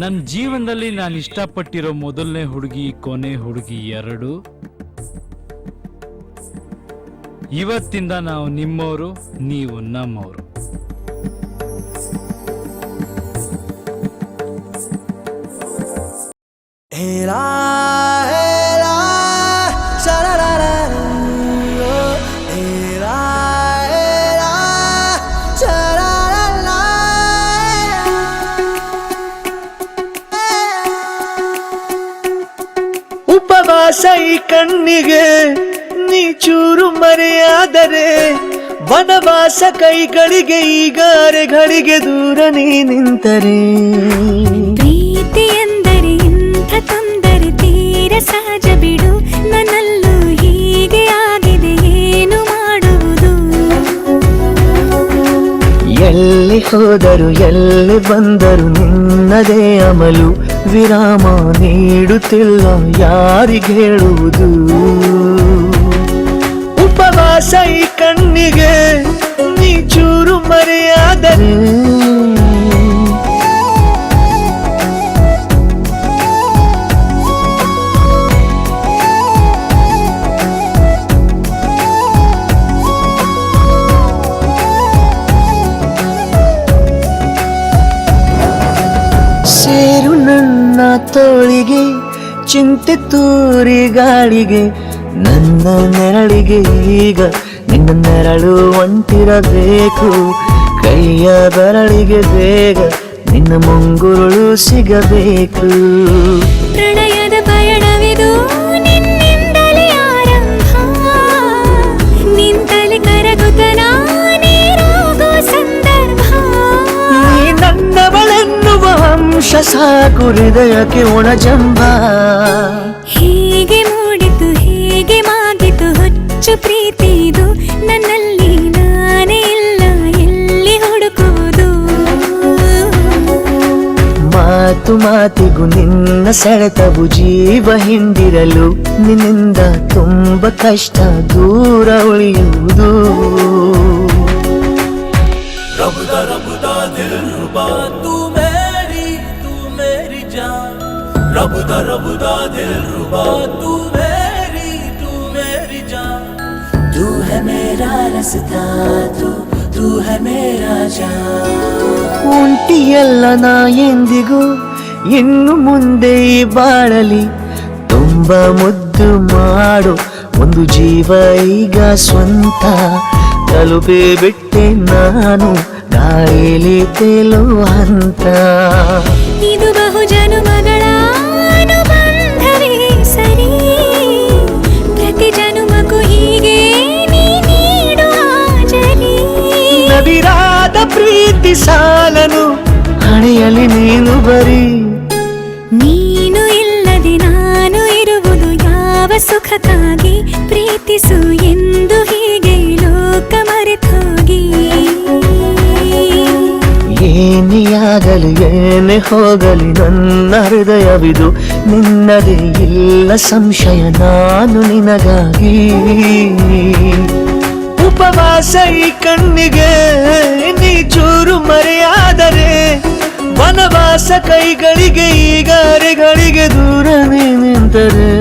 ನನ್ನ ಜೀವನದಲ್ಲಿ ನಾನು ಇಷ್ಟಪಟ್ಟಿರೋ ಮೊದಲನೇ ಹುಡುಗಿ ಕೊನೆ ಹುಡುಗಿ ಎರಡು. ಇವತ್ತಿಂದ ನಾವು ನಿಮ್ಮವರು, ನೀವು ನಮ್ಮವರು. ಉಪವಾಸ ಈ ಕಣ್ಣಿಗೆ ನೀ ಚೂರು ಮರೆಯಾದರೆ, ವನವಾಸ ಕೈಗಳಿಗೆ ಈಗ ಅರೆಗಳಿಗೆ ದೂರ ನೀ ನಿಂತರೆ. ಪ್ರೀತಿ ಎಂದರೆ ಇಂಥ ತೊಂದರೆ ತೀರ ಸಹಜ ಬಿಡು, ನನ್ನಲ್ಲೂ ಹೀಗೆ ಆಗಿದೆ ಏನು ಮಾಡುವುದು. ಎಲ್ಲಿ ಹೋದರು ಎಲ್ಲಿ ಬಂದರು ನಿನ್ನದೇ ಅಮಲು, ವಿರಾಮ ನೀಡುತ್ತಿಲ್ಲ ಯಾರಿಗೆ ಹೇಳುವುದು. ಉಪವಾಸ ಈ ಕಣ್ಣಿಗೆ ನೀ ಚೂರು ಮರೆಯಾದರೆ, ಸೇರು ನನ್ನ ತೋಳಿಗೆ ಚಿಂತೆ ತೂರಿ ಗಾಳಿಗೆ, ನನ್ನ ನೆರಳಿಗೆ ಈಗ ನಿನ್ನ ನೆರಳು ಒಂಟಿರಬೇಕು. ಕೈಯ ಬೆರಳಿಗೆ ಬೇಗ ನಿನ್ನ ಮುಂಗುರುಳು ಸಿಗಬೇಕು. ಪ್ರಣಯದ ಪಯಣವಿದು ನಿನ್ನಿಂದಲೇ ಆರಂಭ, ನಿಂತಲೇ ಕರಗುತ್ತ ನೀರಾಗೋ ಸಂದರ್ಭ. ನೀ ನನ್ನವಳೆನ್ನುವ ಅಂಶ ಸಾಕು ಹೃದಯಕ್ಕೆ ಒಣಜಂಬ. ಹೀಗೆ ಮೂಡಿತು ಹೀಗೆ ಮಾಗಿತು ಹುಚ್ಚು ಪ್ರೀತಿದು, ನನ್ನಲ್ಲಿ ನಾನೇ ಇಲ್ಲ ಎಲ್ಲಿ ಹುಡುಕುವುದು. ಮಾತು ಮಾತಿಗೂ ನಿನ್ನ ಸೆಳೆತವು ಜೀವ ಹಿಂದಿರಲು, ನಿನ್ನಿಂದ ತುಂಬ ಕಷ್ಟ ದೂರ ಉಳಿಯುವುದು. रबदा रबदा दिल रुबा तू मेरी जान, रबदा रबदा दिल रुबा तू मेरी जान. तू है मेरा रास्ता, तू है मेरा जान. ಉಂಟಿಯಲ್ಲ ನಾ ಎಂದಿಗೂ ಇನ್ನು ಮುಂದೆ ಈ ಬಾಳಲಿ, ತುಂಬ ಮುದ್ದು ಮಾಡು ಒಂದು ಜೀವ ಈಗ ಸ್ವಂತ. ತಲುಪಿ ಬಿಟ್ಟೆ ನಾನು ಗಾಳಿಲಿ ತೇಲೋ ಹಂತ. ಇದು ಬಹು ಜನುಮಗಳ ಅನುಬಂಧವೇ ಸರಿ, ಪ್ರತಿ ಜನುಮಕ್ಕೂ ಹೀಗೆ ನೀ ನೀಡುವ ಜರಿ. ನವಿರಾದ ಪ್ರೀತಿ ಸಾಲನು ಹಣೆಯಲ್ಲಿ ನೀನು ಬರೀ. ನೀನು ಇಲ್ಲದೆ ನಾನು ಇರುವುದು ಯಾವ ಸುಖಕ್ಕಾಗಿ, ಪ್ರೀತಿಸು ಎಂದು ಹೀಗೆ ಲೋಕ ಮರೆತೋಗಿ. ಏನೇ ಆಗಲಿ ಏನೇ ಹೋಗಲಿ ನನ್ನ ಹೃದಯವಿದು ನಿನ್ನದೇ, ಇಲ್ಲ ಸಂಶಯ ನಾನು ನಿನಗಾಗಿ. ಉಪವಾಸ ಈ ಕಣ್ಣಿಗೆ ನೀ ಚೂರು ಮರೆಯಾದರೆ, ವನವಾಸ ಕೈಗಳಿಗೆ ಈಗ ಅರೆಗಳಿಗೆ ದೂರ ನೀ ನಿಂತರೆ.